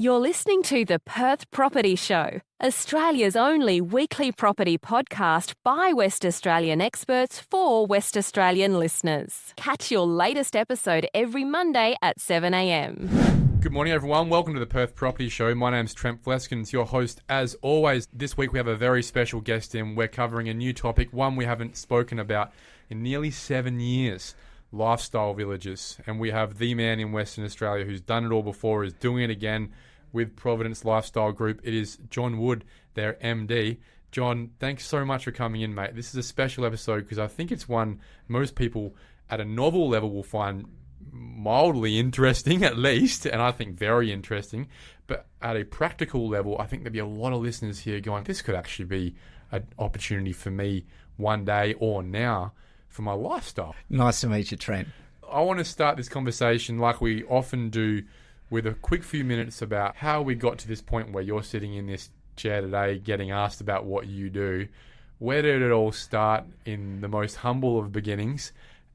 You're listening to the Perth Property Show, Australia's only weekly property podcast by West Australian experts for West Australian listeners. Catch your latest episode every Monday at 7 a.m. Good morning, everyone. Welcome to the Perth Property Show. My name's Trent Fleskens, your host. As always, this week we have a very special guest in. We're covering a new topic, one we haven't spoken about in nearly 7 years. Lifestyle villages. And we have the man in Western Australia who's done it all before, is doing it again with Providence Lifestyle Group. It is John Wood, their MD. John, thanks so much for coming in, mate. This is a special episode because I think it's one most people at a novel level will find mildly interesting, at least, and I think very interesting. But at a practical level, I think there'll be a lot of listeners here going, this could actually be an opportunity for me one day or now for my lifestyle. Nice to meet you, Trent. I want to start this conversation like we often do with a quick few minutes about how we got to this point where you're sitting in this chair today getting asked about what you do. Where did it all start in the most humble of beginnings,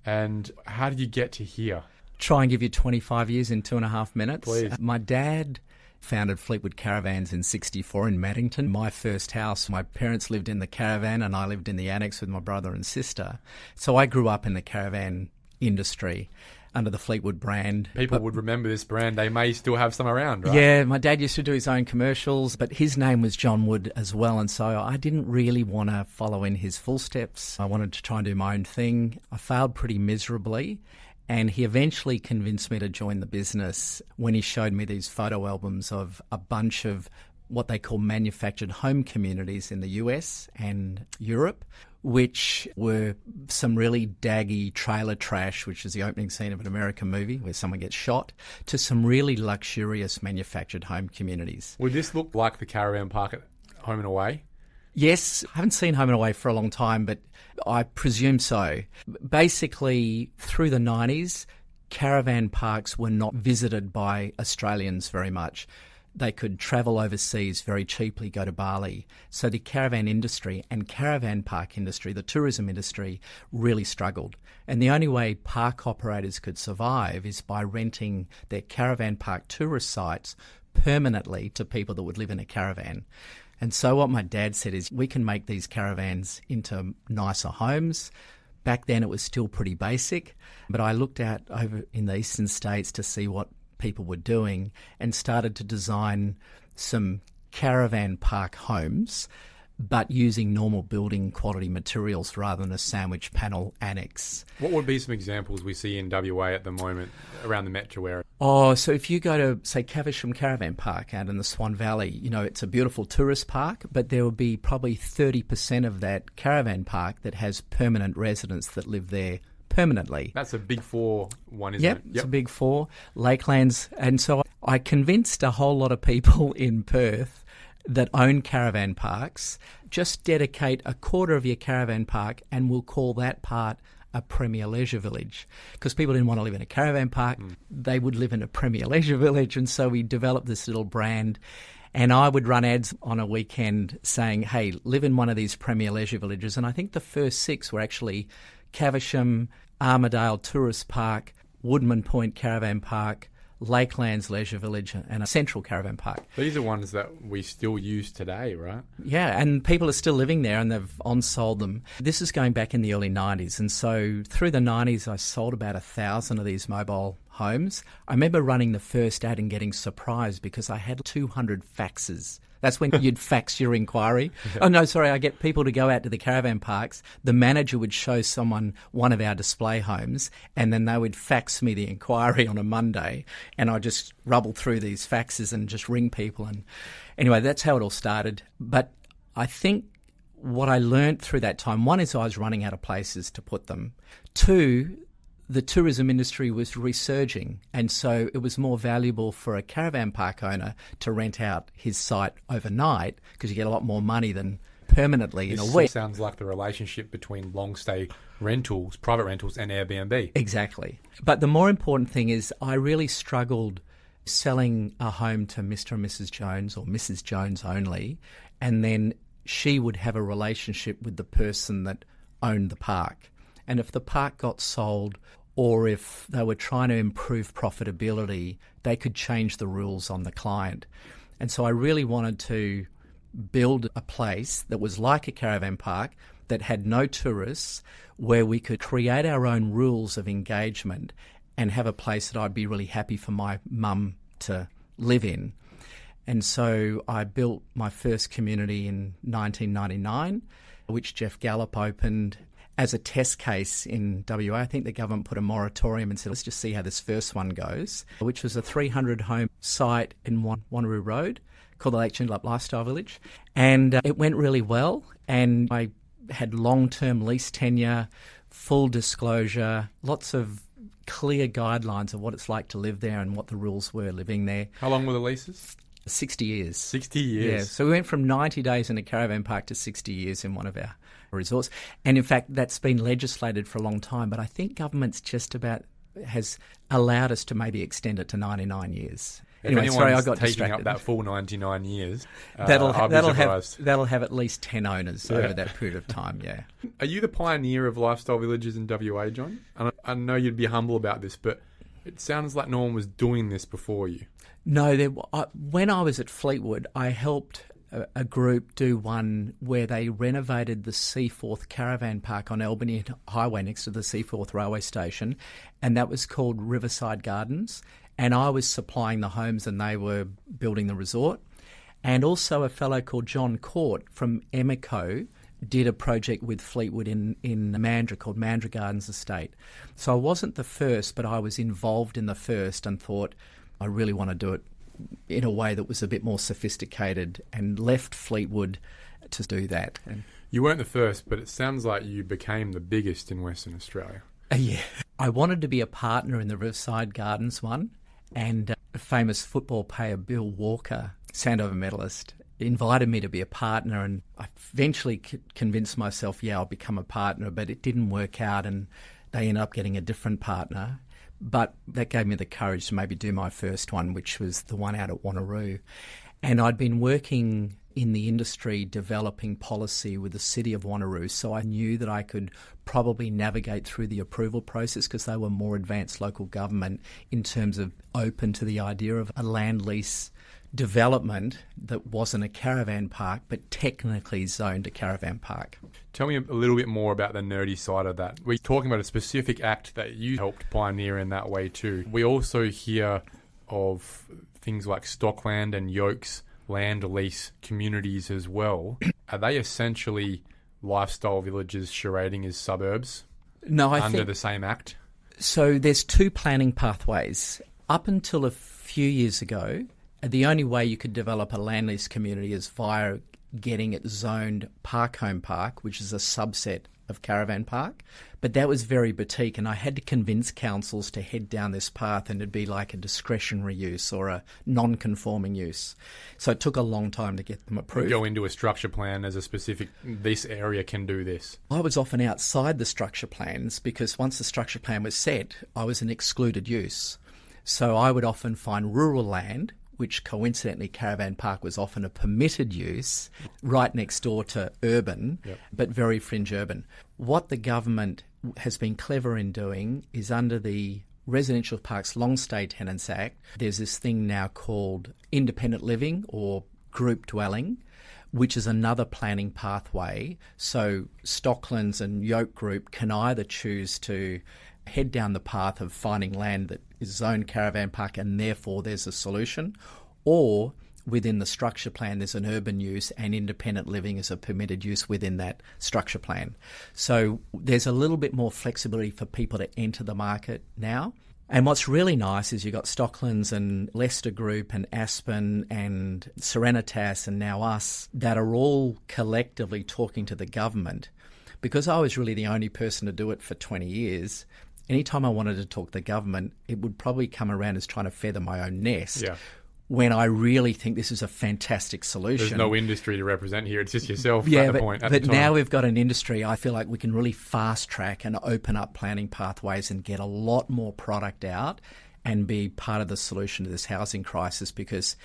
and how did you get to here? Try and give you 25 years in 2.5 minutes. Please. My dad founded Fleetwood Caravans in '64 in Maddington. My first house, my parents lived in the caravan and I lived in the annex with my brother and sister. So I grew up in the caravan industry under the Fleetwood brand. People would remember this brand. They may still have some around, right? Yeah, my dad used to do his own commercials, but his name was John Wood as well, and so I didn't really want to follow in his footsteps. I wanted to try and do my own thing. I failed pretty miserably, and he eventually convinced me to join the business when he showed me these photo albums of a bunch of what they call manufactured home communities in the US and Europe, which were some really daggy trailer trash, which is the opening scene of an American movie where someone gets shot, to some really luxurious manufactured home communities. Would this look like the caravan park at Home and Away? Yes, I haven't seen Home and Away for a long time, but I presume so. Basically, through the 90s, caravan parks were not visited by Australians very much. They could travel overseas very cheaply, go to Bali. So the caravan industry and caravan park industry, the tourism industry, really struggled. And the only way park operators could survive is by renting their caravan park tourist sites permanently to people that would live in a caravan. And so what my dad said is, we can make these caravans into nicer homes. Back then it was still pretty basic, but I looked out over in the eastern states to see what people were doing and started to design some caravan park homes, but using normal building quality materials rather than a sandwich panel annex. What would be some examples we see in WA at the moment around the metro area? Oh, so if you go to, say, Caversham Caravan Park out in the Swan Valley, you know, it's a beautiful tourist park, but there will be probably 30% of that caravan park that has permanent residents that live there permanently. That's a big four one, isn't Yep, it? it's a big four. Lakelands. And so I convinced a whole lot of people in Perth that own caravan parks, just dedicate a quarter of your caravan park and we'll call that part a premier leisure village. Because people didn't want to live in a caravan park, they would live in a premier leisure village. And so we developed this little brand. And I would run ads on a weekend saying, hey, live in one of these premier leisure villages. And I think the first 6 were actually Caversham, Armidale Tourist Park, Woodman Point Caravan Park, Lakelands Leisure Village, and a Central Caravan Park. These are ones that we still use today, right? Yeah, and people are still living there and they've on-sold them. This is going back in the early 90s, and so through the 90s I sold about 1,000 of these mobile homes. I remember running the first ad and getting surprised because I had 200 faxes. That's when you'd fax your inquiry. Oh, no, sorry, I get people to go out to the caravan parks. The manager would show someone one of our display homes and then they would fax me the inquiry on a Monday and I just rubble through these faxes and just ring people. And anyway, that's how it all started. But I think what I learnt through that time, one is I was running out of places to put them. 2, the tourism industry was resurging, and so it was more valuable for a caravan park owner to rent out his site overnight because you get a lot more money than permanently in a week. This sounds like the relationship between long stay rentals, private rentals, and Airbnb. Exactly. But the more important thing is I really struggled selling a home to Mr. and Mrs. Jones or Mrs. Jones only, and then she would have a relationship with the person that owned the park. And if the park got sold or if they were trying to improve profitability, they could change the rules on the client. And so I really wanted to build a place that was like a caravan park that had no tourists, where we could create our own rules of engagement and have a place that I'd be really happy for my mum to live in. And so I built my first community in 1999, which Jeff Gallup opened as a test case in WA. I think the government put a moratorium and said, let's just see how this first one goes, which was a 300-home site in Wanneroo Road called the Lake Joondalup Lifestyle Village. And it went really well, and I had long-term lease tenure, full disclosure, lots of clear guidelines of what it's like to live there and what the rules were living there. How long were the leases? 60 years. 60 years. Yeah, so we went from 90 days in a caravan park to 60 years in one of our resorts. And in fact, that's been legislated for a long time, but I think government's just about has allowed us to maybe extend it to 99 years. If Anyway, anyone's sorry, I got taking distracted. up that full 99 years, That'll I'll be surprised. that'll have at least 10 owners over that period of time, yeah. Are you the pioneer of lifestyle villages in WA, John? And I know you'd be humble about this, but it sounds like no one was doing this before you. No, when I was at Fleetwood, I helped a group do one where they renovated the Seaforth Caravan Park on Albany Highway next to the Seaforth Railway Station, and that was called Riverside Gardens. And I was supplying the homes and they were building the resort. And also a fellow called John Court from Emeco did a project with Fleetwood in Mandurah called Mandurah Gardens Estate. So I wasn't the first, but I was involved in the first and thought I really want to do it in a way that was a bit more sophisticated, and left Fleetwood to do that. And You weren't the first, but it sounds like you became the biggest in Western Australia. yeah, I wanted to be a partner in the Riverside Gardens one, and a famous football player, Bill Walker, Sandover medalist, invited me to be a partner, and I eventually convinced myself, I'll become a partner, but it didn't work out, and they ended up getting a different partner. But that gave me the courage to maybe do my first one, which was the one out at Wanneroo. And I'd been working in the industry developing policy with the city of Wanneroo, so I knew that I could probably navigate through the approval process because they were more advanced local government in terms of open to the idea of a land lease development that wasn't a caravan park but technically zoned a caravan park. Tell me a little bit more about the nerdy side of that. We're talking about a specific act that you helped pioneer in that way too. We also hear of things like Stockland and Yokes land lease communities as well. Are they essentially lifestyle villages charading as suburbs under the same act? So there's two planning pathways. Up until a few years ago, the only way you could develop a land lease community is via getting it zoned Park Home Park, which is a subset of Caravan Park. But that was very boutique, and I had to convince councils to head down this path, and it'd be like a discretionary use or a non-conforming use. So it took a long time to get them approved. Go into a structure plan as a specific, this area can do this. I was often outside the structure plans because once the structure plan was set, I was an excluded use. So I would often find rural land, which coincidentally Caravan Park was often a permitted use, right next door to urban, but very fringe urban. What the government has been clever in doing is under the Residential Parks Long Stay Tenants Act, there's this thing now called independent living or group dwelling, which is another planning pathway. So Stocklands and Yoke Group can either choose to head down the path of finding land that is zoned caravan park and therefore there's a solution, or within the structure plan there's an urban use and independent living is a permitted use within that structure plan. So there's a little bit more flexibility for people to enter the market now. And what's really nice is you've got Stocklands and Leicester Group and Aspen and Serenitas and now us that are all collectively talking to the government. Because I was really the only person to do it for 20 years, anytime I wanted to talk to the government, it would probably come around as trying to feather my own nest. Yeah. When I really think this is a fantastic solution. There's no industry to represent here. It's just yourself at the point. But now we've got an industry, I feel like we can really fast track and open up planning pathways and get a lot more product out and be part of the solution to this housing crisis, because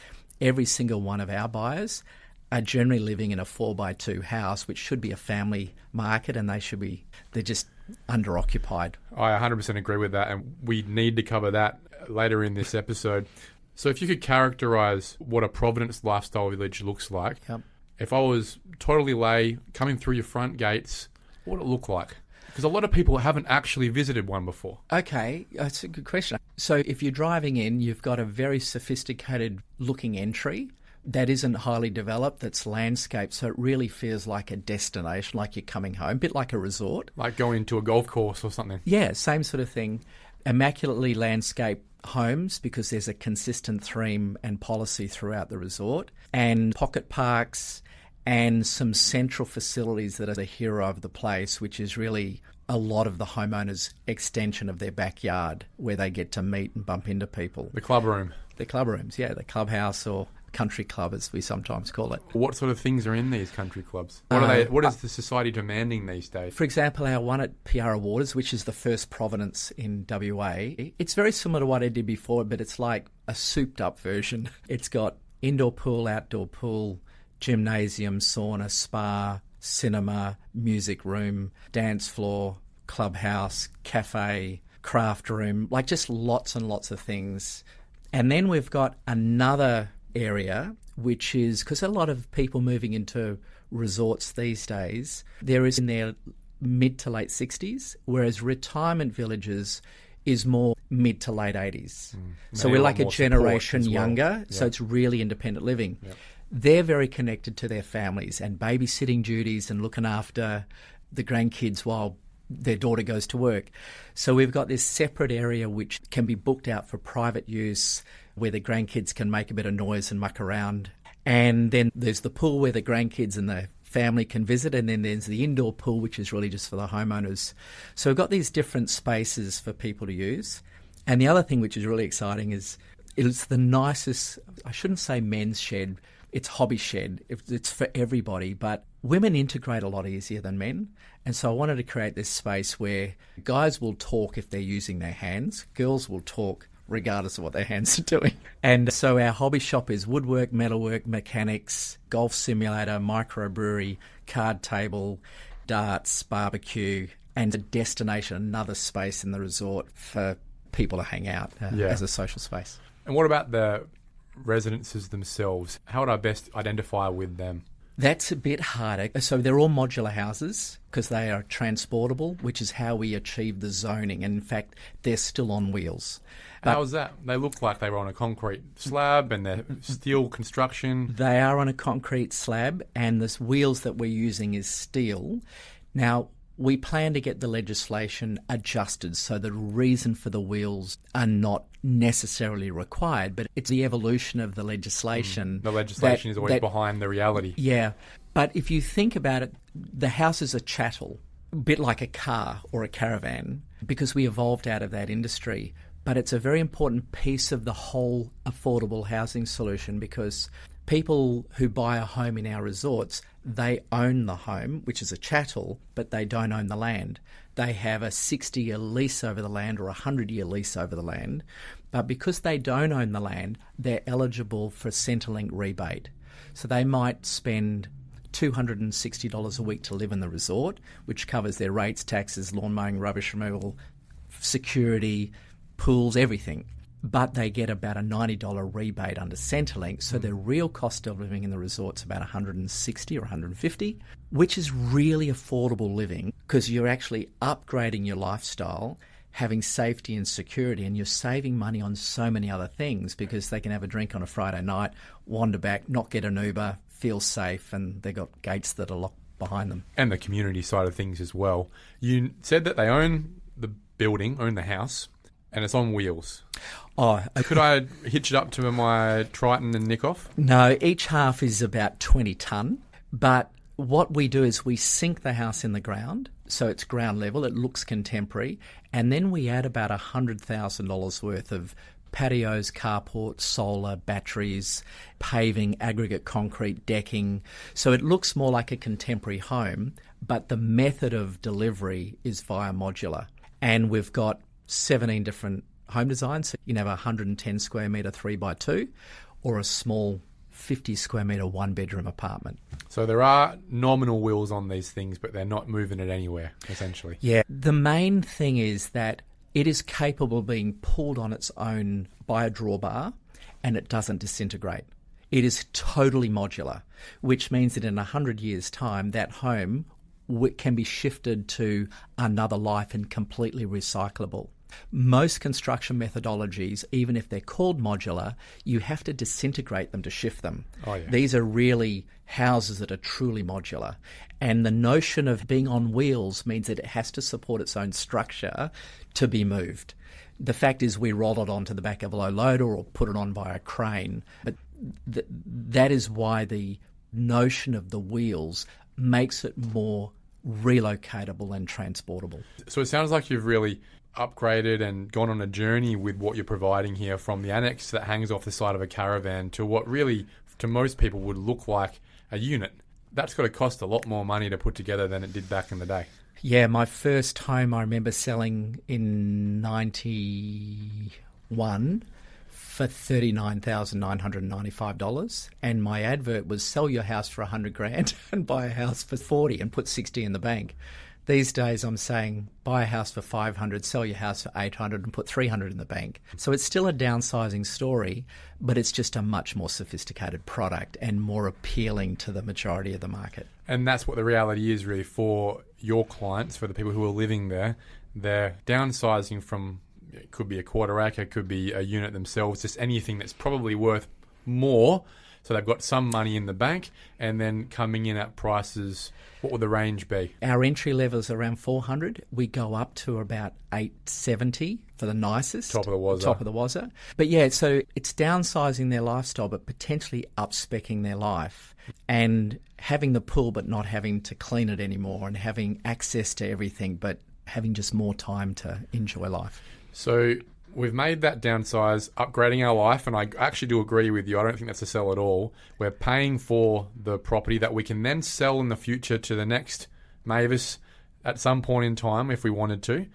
every single one of our buyers are generally living in a 4x2 house, which should be a family market, and they're just underoccupied. I 100% agree with that, and we need to cover that later in this episode. So if you could characterise what a Providence lifestyle village looks like, Yep. if I was totally lay, coming through your front gates, what would it look like? Because a lot of people haven't actually visited one before. Okay, that's a good question. So if you're driving in, you've got a very sophisticated looking entry that isn't highly developed, that's landscaped, so it really feels like a destination, like you're coming home, a bit like a resort. Like going to a golf course or something. Yeah, same sort of thing. Immaculately landscaped homes, because there's a consistent theme and policy throughout the resort, and pocket parks and some central facilities that are the hero of the place, which is really a lot of the homeowners' extension of their backyard, where they get to meet and bump into people. The club room. The club rooms, yeah, the clubhouse, or country club as we sometimes call it. What sort of things are in these country clubs? What is the society demanding these days? For example, our one at Piara Waters, which is the first Providence in WA, it's very similar to what I did before, but it's like a souped up version. It's got indoor pool, outdoor pool, gymnasium, sauna, spa, cinema, music room, dance floor, clubhouse, cafe, craft room, like just lots and lots of things. And then we've got another area, which is, because a lot of people moving into resorts these days, there is in their mid to late 60s, whereas retirement villages is more mid to late 80s. So we're like a generation younger, so it's really independent living. Yep. They're very connected to their families and babysitting duties and looking after the grandkids while their daughter goes to work. So we've got this separate area which can be booked out for private use, where the grandkids can make a bit of noise and muck around. And then there's the pool where the grandkids and the family can visit, and then there's the indoor pool, which is really just for the homeowners. So we've got these different spaces for people to use. And the other thing which is really exciting is it's the nicest, I shouldn't say men's shed, it's hobby shed. It's for everybody, but women integrate a lot easier than men. And so I wanted to create this space where guys will talk if they're using their hands, girls will talk regardless of what their hands are doing. And so our hobby shop is woodwork, metalwork, mechanics, golf simulator, microbrewery, card table, darts, barbecue, and a destination, another space in the resort for people to hang out as a social space. And what about the residences themselves? How would I best identify with them? That's a bit harder. So they're all modular houses because they are transportable, which is how we achieve the zoning. And in fact, they're still on wheels. How is that? They look like they were on a concrete slab and they're steel construction. They are on a concrete slab, and the wheels that we're using is steel. Now, we plan to get the legislation adjusted so the reason for the wheels are not necessarily required, but it's the evolution of the legislation. The legislation is always behind the reality. Yeah, but if you think about it, the house is a chattel, a bit like a car or a caravan, because we evolved out of that industry. But it's a very important piece of the whole affordable housing solution, because people who buy a home in our resorts, they own the home, which is a chattel, but they don't own the land. They have a 60-year lease over the land or a 100-year lease over the land. But because they don't own the land, they're eligible for a Centrelink rebate. So they might spend $260 a week to live in the resort, which covers their rates, taxes, lawn mowing, rubbish removal, security, pools, everything. But they get about a $90 rebate under Centrelink, so their real cost of living in the resort's about $160 or $150, which is really affordable living because you're actually upgrading your lifestyle, having safety and security, and you're saving money on so many other things because they can have a drink on a Friday night, wander back, not get an Uber, feel safe, and they've got gates that are locked behind them. And the community side of things as well. You said that they own the building, own the house, and it's on wheels. Oh, Could I hitch it up to my Triton and nick off? No, each half is about 20 tonne, but what we do is we sink the house in the ground, so it's ground level, it looks contemporary, and then we add about $100,000 worth of patios, carports, solar, batteries, paving, aggregate concrete, decking. So it looks more like a contemporary home, but the method of delivery is via modular. And we've got 17 different home designs. So you can have a 110 square metre 3x2 or a small 50 square metre one-bedroom apartment. So there are nominal wheels on these things, but they're not moving it anywhere, essentially. Yeah. The main thing is that it is capable of being pulled on its own by a drawbar and it doesn't disintegrate. It is totally modular, which means that in 100 years' time, that home can be shifted to another life and completely recyclable. Most construction methodologies, even if they're called modular, you have to disintegrate them to shift them. Oh, yeah. These are really houses that are truly modular. And the notion of being on wheels means that it has to support its own structure to be moved. The fact is we roll it onto the back of a low loader or put it on by a crane. But that is why the notion of the wheels makes it more relocatable and transportable. So it sounds like you've really upgraded and gone on a journey with what you're providing here, from the annex that hangs off the side of a caravan to what really, to most people, would look like a unit. That's got to cost a lot more money to put together than it did back in the day. Yeah, my first home I remember selling in 91 for $39,995, and my advert was sell your house for $100,000 and buy a house for 40 and put 60 in the bank. These days I'm saying buy a house for 500, sell your house for 800 and put 300 in the bank. So it's still a downsizing story, but it's just a much more sophisticated product and more appealing to the majority of the market. And that's what the reality is really for your clients, for the people who are living there. They're downsizing from, it could be a quarter acre, it could be a unit themselves, just anything that's probably worth more. So they've got some money in the bank, and then coming in at prices, what would the range be? Our entry level is around 400. We go up to about 870 for the nicest. Top of the wazza. Top of the wazza. But yeah, so it's downsizing their lifestyle, but potentially up-speccing their life and having the pool but not having to clean it anymore, and having access to everything but having just more time to enjoy life. So we've made that downsize, upgrading our life, and I actually do agree with you. I don't think that's a sell at all. We're paying for the property that we can then sell in the future to the next Mavis at some point in time if we wanted to.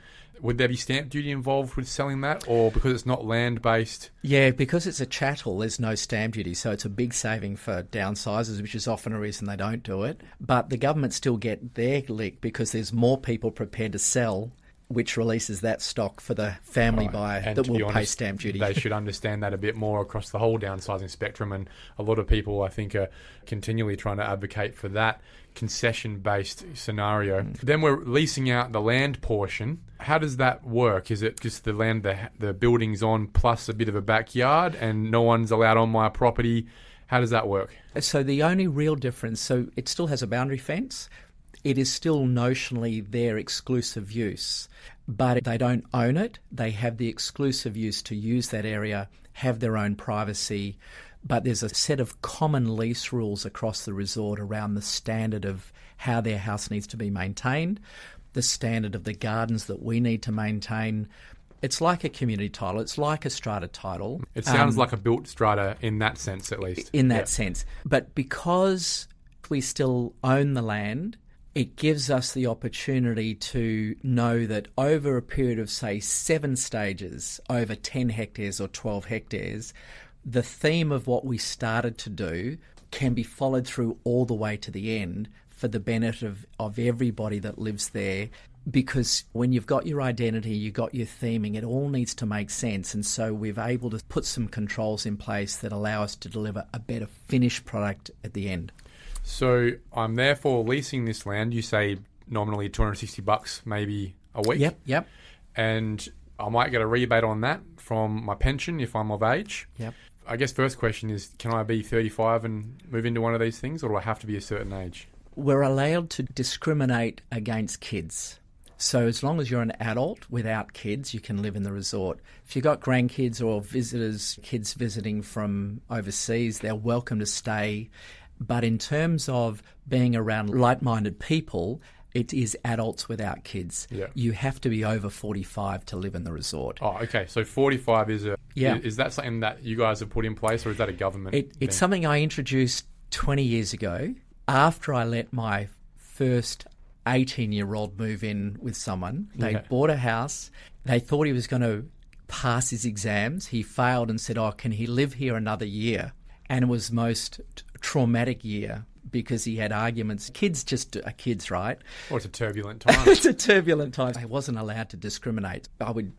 Would there be stamp duty involved with selling that, or because it's not land-based? Yeah, because it's a chattel, there's no stamp duty, so it's a big saving for downsizers, which is often a reason they don't do it. But the government still get their lick because there's more people prepared to sell, which releases that stock for the family buyer and that to will be pay honest, stamp duty. They should understand that a bit more across the whole downsizing spectrum, and a lot of people, I think, are continually trying to advocate for that concession-based scenario. Then we're leasing out the land portion. How does that work? Is it just the land the building's on plus a bit of a backyard and no one's allowed on my property? How does that work? So the only real difference, so it still has a boundary fence. It is still notionally their exclusive use, but they don't own it. They have the exclusive use to use that area, have their own privacy, but there's a set of common lease rules across the resort around the standard of how their house needs to be maintained, the standard of the gardens that we need to maintain. It's like a community title. It's like a strata title. It sounds like a built strata in that sense, at least. In that sense. But because we still own the land, it gives us the opportunity to know that over a period of, say, 7 stages, over 10 hectares or 12 hectares, the theme of what we started to do can be followed through all the way to the end for the benefit of everybody that lives there. Because when you've got your identity, you've got your theming, it all needs to make sense. And so we've able to put some controls in place that allow us to deliver a better finished product at the end. So I'm therefore leasing this land. You say nominally $260 maybe a week. Yep. And I might get a rebate on that from my pension if I'm of age. Yep. I guess first question is, can I be 35 and move into one of these things, or do I have to be a certain age? We're allowed to discriminate against kids. So as long as you're an adult without kids, you can live in the resort. If you've got grandkids or visitors, kids visiting from overseas, they're welcome to stay. But in terms of being around like-minded people, it is adults without kids. Yeah. You have to be over 45 to live in the resort. Oh, okay. So 45 is a... Yeah. Is that something that you guys have put in place, or is that a government thing? It's something I introduced 20 years ago after I let my first 18-year-old move in with someone. They bought a house. They thought he was going to pass his exams. He failed and said, can he live here another year? and it was most traumatic year because he had arguments. Kids just are kids, right? Well, it's a turbulent time. It's a turbulent time. I wasn't allowed to discriminate. I would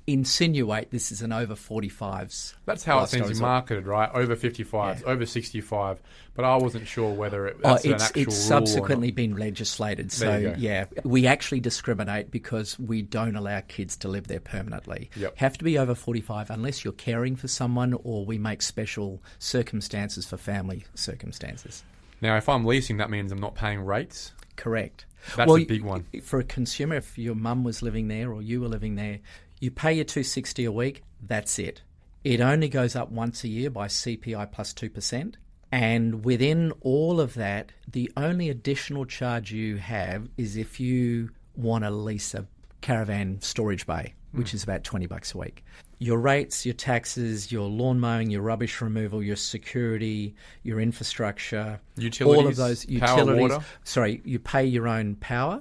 insinuate this is an over 45s. That's how it seems marketed, right? Over 55s, over 65. But I wasn't sure whether that's an actual it's rule subsequently been legislated. So, yeah, we actually discriminate because we don't allow kids to live there permanently. Have to be over 45 unless you're caring for someone or we make special circumstances for family circumstances. Now, if I'm leasing, that means I'm not paying rates? Correct. That's a big one. For a consumer, if your mum was living there or you were living there, you pay your $260 a week, that's it. It only goes up once a year by CPI plus 2%. And within all of that, the only additional charge you have is if you want to lease a caravan storage bay, which is about $20 a week. Your rates, your taxes, your lawn mowing, your rubbish removal, your security, your infrastructure, utilities, all of those utilities. Power, water. Sorry, you pay your own power.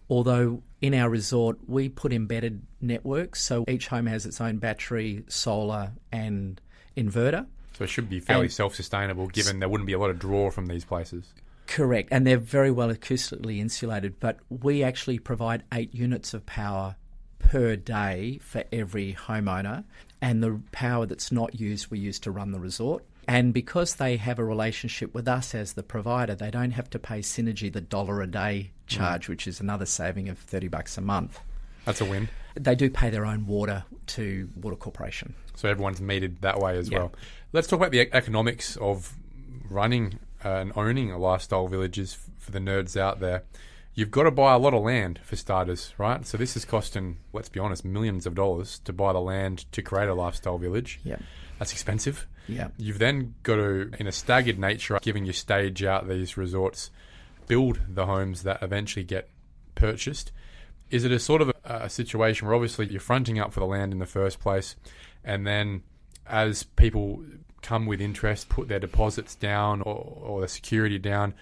Although in our resort, we put embedded networks, so each home has its own battery, solar and inverter. So it should be fairly self-sustainable given there wouldn't be a lot of draw from these places. Correct, and they're very well acoustically insulated, but we actually provide 8 units of power per day for every homeowner, and the power that's not used we use to run the resort. And because they have a relationship with us as the provider, they don't have to pay Synergy the $1 a day charge, which is another saving of $30 a month. That's a win. They do pay their own water to Water Corporation. So everyone's metered that way as well. Let's talk about the economics of running and owning a lifestyle villages for the nerds out there. You've got to buy a lot of land for starters, right? So this is costing, let's be honest, millions of dollars to buy the land to create a lifestyle village. That's expensive. You've then got to, in a staggered nature, given you stage out these resorts, build the homes that eventually get purchased. Is it a sort of a situation where obviously you're fronting up for the land in the first place, and then as people come with interest, put their deposits down or the security down,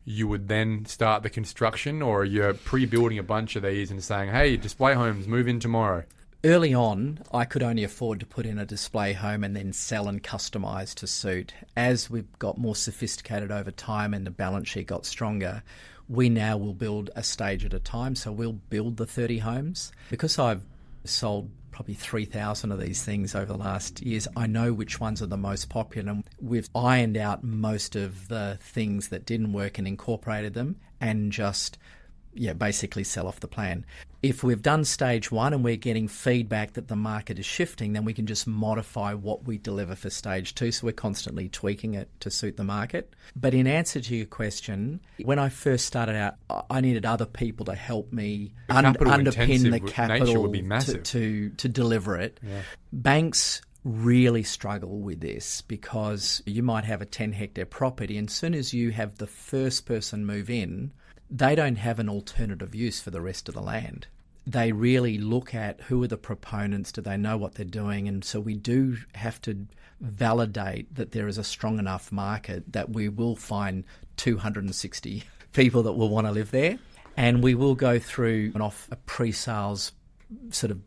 you would then start the construction, or you're pre-building a bunch of these and saying, hey, display homes, move in tomorrow? Early on, I could only afford to put in a display home and then sell and customise to suit. As we've got more sophisticated over time and the balance sheet got stronger, we now will build a stage at a time. So we'll build the 30 homes. Because I've sold probably 3,000 of these things over the last years, I know which ones are the most popular. And we've ironed out most of the things that didn't work and incorporated them and just basically sell off the plan. If we've done stage 1 and we're getting feedback that the market is shifting, then we can just modify what we deliver for stage 2. So we're constantly tweaking it to suit the market. But in answer to your question, when I first started out, I needed other people to help me underpin the capital would be massive. to deliver it. Banks really struggle with this because you might have a 10-hectare property, and as soon as you have the first person move in, they don't have an alternative use for the rest of the land. They really look at who are the proponents, do they know what they're doing, and so we do have to validate that there is a strong enough market that we will find 260 people that will want to live there, and we will go through a pre-sales sort of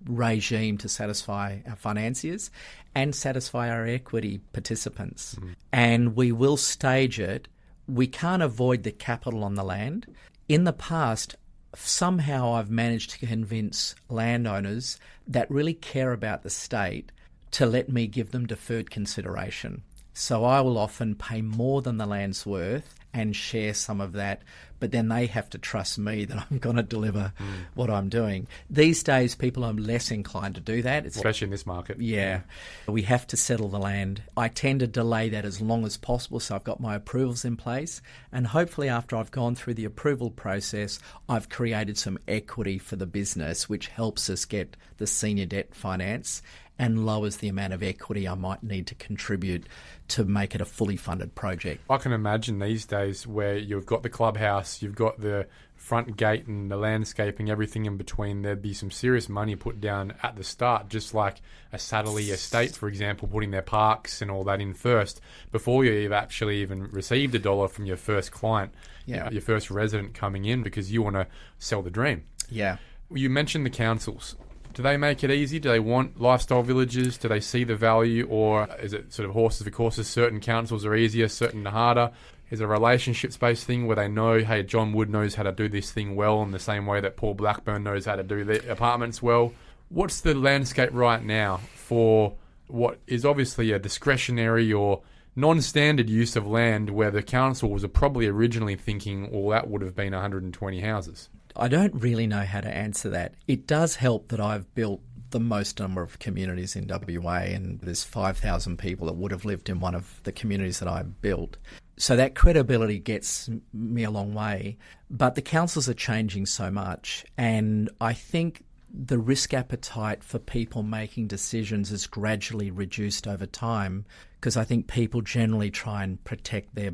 regime to satisfy our financiers and satisfy our equity participants. And we will stage it. We can't avoid the capital on the land. In the past, somehow I've managed to convince landowners that really care about the state to let me give them deferred consideration. So I will often pay more than the land's worth and share some of that, but then they have to trust me that I'm going to deliver what I'm doing. These days, people are less inclined to do that. Especially in this market. We have to settle the land. I tend to delay that as long as possible, so I've got my approvals in place, and hopefully after I've gone through the approval process, I've created some equity for the business, which helps us get the senior debt finance and lowers the amount of equity I might need to contribute to make it a fully funded project. I can imagine these days where you've got the clubhouse, you've got the front gate and the landscaping, everything in between, there'd be some serious money put down at the start, just like a Satterley estate, for example, putting their parks and all that in first, before you've actually even received $1 from your first client, your first resident coming in, because you want to sell the dream. Yeah. You mentioned the councils. Do they make it easy? Do they want lifestyle villages? Do they see the value? Or is it sort of horses for courses? Certain councils are easier, certain are harder. Is it a relationships-based thing where they know, hey, John Wood knows how to do this thing well in the same way that Paul Blackburn knows how to do the apartments well? What's the landscape right now for what is obviously a discretionary or non-standard use of land where the councils are probably originally thinking, well, that would have been 120 houses? I don't really know how to answer that. It does help that I've built the most number of communities in WA, and there's 5,000 people that would have lived in one of the communities that I built. So that credibility gets me a long way. But the councils are changing so much, and I think the risk appetite for people making decisions is gradually reduced over time, because I think people generally try and protect their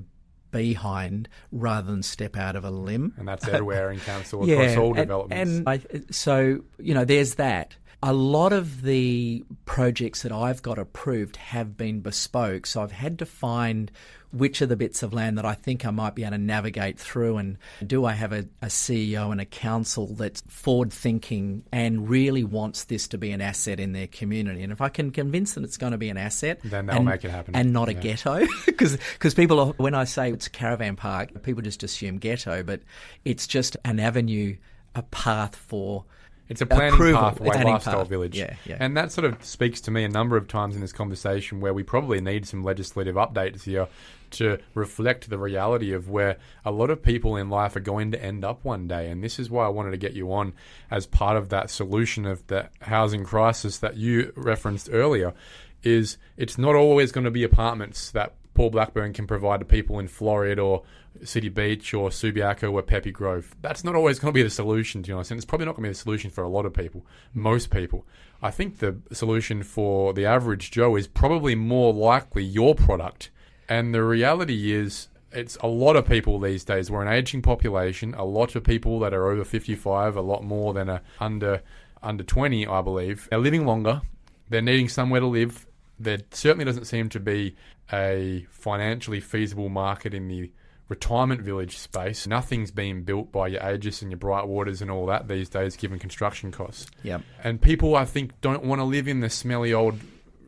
behind rather than step out of a limb. And that's everywhere in council, across all developments. So, there's that. A lot of the projects that I've got approved have been bespoke, so I've had to find which are the bits of land that I think I might be able to navigate through, and do I have a CEO and a council that's forward-thinking and really wants this to be an asset in their community. And if I can convince them it's going to be an asset, then they'll make it happen. And not a ghetto, because people are, when I say it's a caravan park, people just assume ghetto, but it's just an avenue, a path for... It's a planning pathway, lifestyle village. Yeah. And that sort of speaks to me a number of times in this conversation where we probably need some legislative updates here to reflect the reality of where a lot of people in life are going to end up one day. And this is why I wanted to get you on as part of that solution of the housing crisis that you referenced earlier, is it's not always going to be apartments that Paul Blackburn can provide to people in Florida or City Beach or Subiaco or Peppy Grove. That's not always going to be the solution, to be honest. And it's probably not going to be the solution for a lot of people, most people. I think the solution for the average Joe is probably more likely your product. And the reality is it's a lot of people these days. We're an aging population, a lot of people that are over 55, a lot more than are under 20, I believe. They're living longer. They're needing somewhere to live. There certainly doesn't seem to be a financially feasible market in the retirement village space. Nothing's being built by your Aegis and your Brightwaters and all that these days, given construction costs. Yep. And people, I think, don't want to live in the smelly old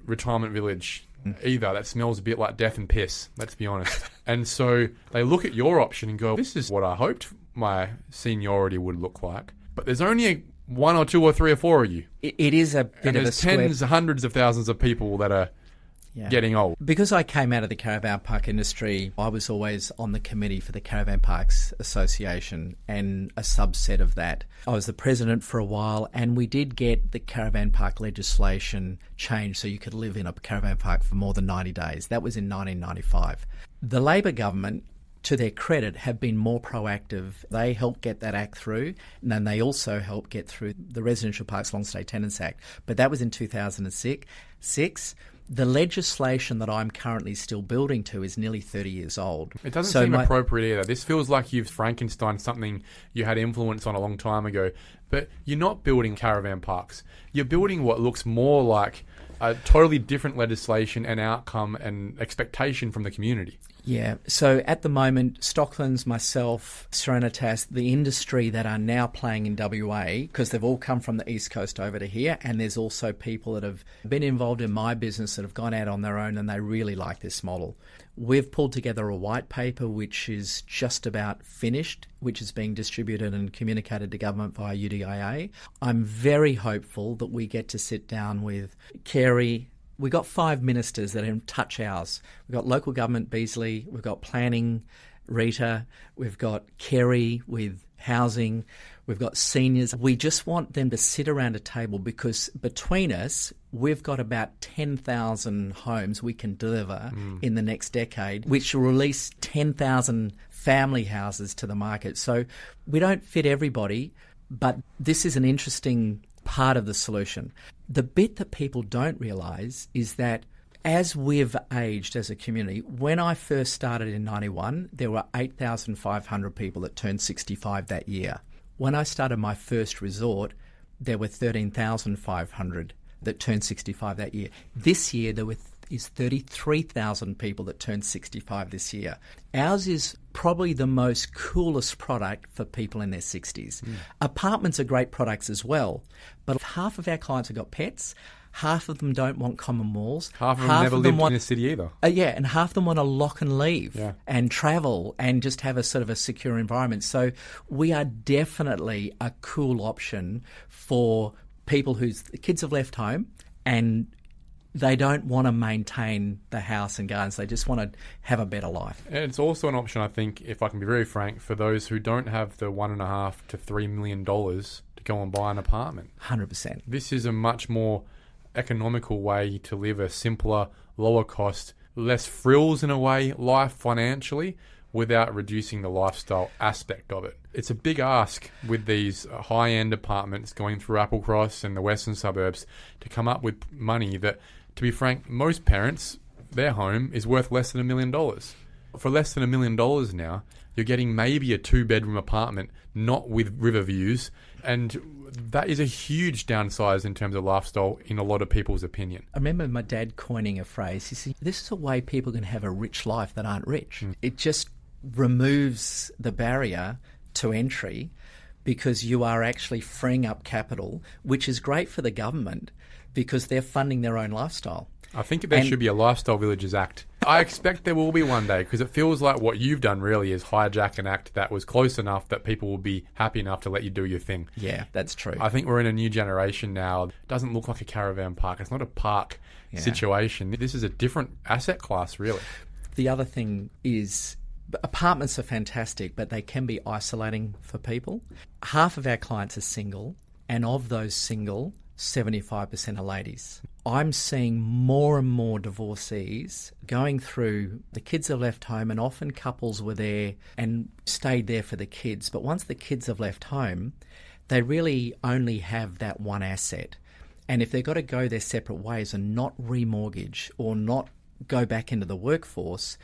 retirement village either. That smells a bit like death and piss, let's be honest. And so they look at your option and go, this is what I hoped my seniority would look like. But there's only one or two or three or four of you. It is a bit of a square. Tens, hundreds of thousands of people that are getting old. Because I came out of the caravan park industry, I was always on the committee for the Caravan Parks Association and a subset of that. I was the president for a while, and we did get the caravan park legislation changed so you could live in a caravan park for more than 90 days. That was in 1995. The Labor government, to their credit, have been more proactive. They helped get that act through, and then they also helped get through the Residential Parks Long Stay Tenants Act. But that was in 2006. The legislation that I'm currently still building to is nearly 30 years old. It doesn't seem appropriate either. This feels like you've Frankenstein something you had influence on a long time ago. But you're not building caravan parks. You're building what looks more like a totally different legislation and outcome and expectation from the community. Yeah. So at the moment, Stocklands, myself, Serenitas, the industry that are now playing in WA, because they've all come from the East Coast over to here, and there's also people that have been involved in my business that have gone out on their own and they really like this model. We've pulled together a white paper which is just about finished, which is being distributed and communicated to government via UDIA. I'm very hopeful that we get to sit down with Kerry. We've got 5 ministers that are in touch ours. We've got local government, Beasley. We've got planning, Rita. We've got Kerry with housing. We've got seniors. We just want them to sit around a table because between us, we've got about 10,000 homes we can deliver in the next decade, which will release 10,000 family houses to the market. So we don't fit everybody, but this is an interesting part of the solution. The bit that people don't realise is that as we've aged as a community, when I first started in 91, there were 8,500 people that turned 65 that year. When I started my first resort, there were 13,500 that turned 65 that year. This year, there were is 33,000 people that turned 65 this year. Ours is probably the most coolest product for people in their 60s. Apartments are great products as well, but half of our clients have got pets. Half of them don't want common walls. Half of them never lived in a city either. And half of them want to lock and leave and travel and just have a sort of a secure environment. So we are definitely a cool option for people whose kids have left home and they don't want to maintain the house and gardens. They just want to have a better life. And it's also an option, I think, if I can be very frank, for those who don't have the $1.5 to $3 million to go and buy an apartment. 100%. This is a much more economical way to live a simpler, lower cost, less frills in a way, life financially, without reducing the lifestyle aspect of it. It's a big ask with these high-end apartments going through Applecross and the western suburbs to come up with money that, to be frank, most parents, their home is worth less than $1 million. For less than $1 million now, you're getting maybe a 2-bedroom apartment, not with river views, and that is a huge downsize in terms of lifestyle in a lot of people's opinion. I remember my dad coining a phrase. He said, this is a way people can have a rich life that aren't rich. It just removes the barrier to entry because you are actually freeing up capital, which is great for the government because they're funding their own lifestyle. I think there should be a Lifestyle Villages Act. I expect there will be one day because it feels like what you've done really is hijack an act that was close enough that people will be happy enough to let you do your thing. Yeah, that's true. I think we're in a new generation now. It doesn't look like a caravan park. It's not a park situation. This is a different asset class, really. The other thing is apartments are fantastic, but they can be isolating for people. Half of our clients are single, and of those single, 75% are ladies. I'm seeing more and more divorcees going through, the kids have left home, and often couples were there and stayed there for the kids. But once the kids have left home, they really only have that one asset. And if they've got to go their separate ways and not remortgage or not go back into the workforce,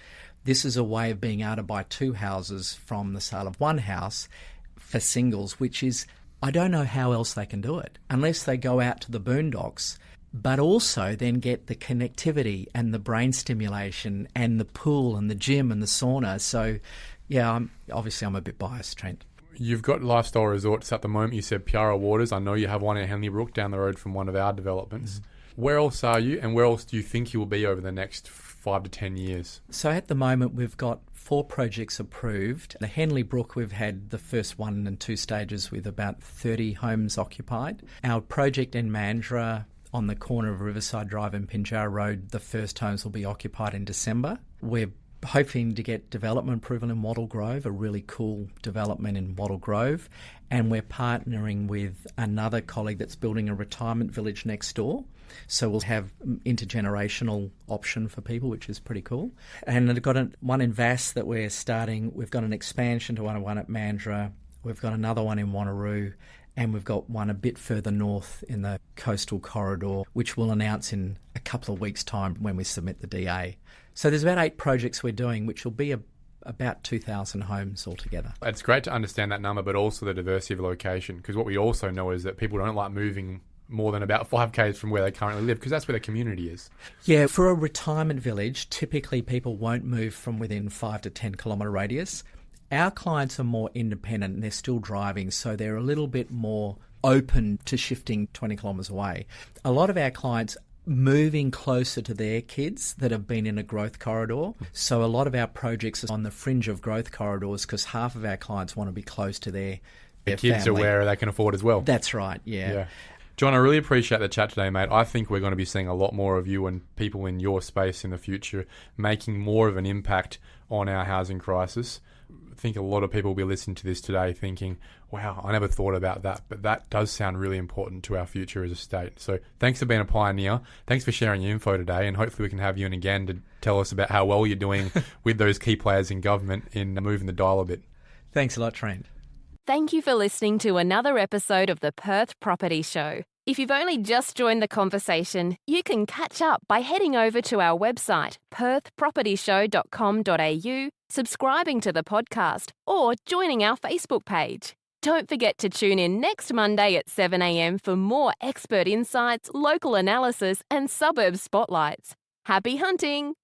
this is a way of being able to buy 2 houses from the sale of 1 house for singles, which is, I don't know how else they can do it unless they go out to the boondocks, but also then get the connectivity and the brain stimulation and the pool and the gym and the sauna. So, yeah, I'm a bit biased, Trent. You've got lifestyle resorts at the moment. You said Piara Waters. I know you have one in Henley Brook down the road from one of our developments. Where else are you, and where else do you think you will be over the next 5 to 10 years? So at the moment, we've got 4 projects approved. The Henley Brook, we've had the first 1 and 2 stages with about 30 homes occupied. Our project in Mandurah on the corner of Riverside Drive and Pinjarra Road, the first homes will be occupied in December. We're hoping to get development approval in Wattle Grove, a really cool development in Wattle Grove. And we're partnering with another colleague that's building a retirement village next door. So we'll have intergenerational option for people, which is pretty cool. And I've got one in Vass that we're starting. We've got an expansion to one at Mandurah. We've got another one in Wanneroo. And we've got one a bit further north in the coastal corridor, which we'll announce in a couple of weeks' time when we submit the DA. So there's about 8 projects we're doing, which will be about 2,000 homes altogether. It's great to understand that number, but also the diversity of location, because what we also know is that people don't like moving more than about 5 k's from where they currently live, because that's where the community is. Yeah, for a retirement village, typically people won't move from within 5 to 10 kilometre radius. Our clients are more independent and they're still driving, so they're a little bit more open to shifting 20 kilometres away. A lot of our clients moving closer to their kids that have been in a growth corridor. So a lot of our projects are on the fringe of growth corridors because half of our clients want to be close to their kids family. Are where they can afford as well. That's right, yeah. John, I really appreciate the chat today, mate. I think we're going to be seeing a lot more of you and people in your space in the future making more of an impact on our housing crisis. I think a lot of people will be listening to this today thinking, wow, I never thought about that, but that does sound really important to our future as a state. So thanks for being a pioneer. Thanks for sharing your info today, and hopefully we can have you in again to tell us about how well you're doing with those key players in government in moving the dial a bit. Thanks a lot, Trent. Thank you for listening to another episode of the Perth Property Show. If you've only just joined the conversation, you can catch up by heading over to our website, perthpropertyshow.com.au, subscribing to the podcast, or joining our Facebook page. Don't forget to tune in next Monday at 7 a.m. for more expert insights, local analysis, and suburb spotlights. Happy hunting!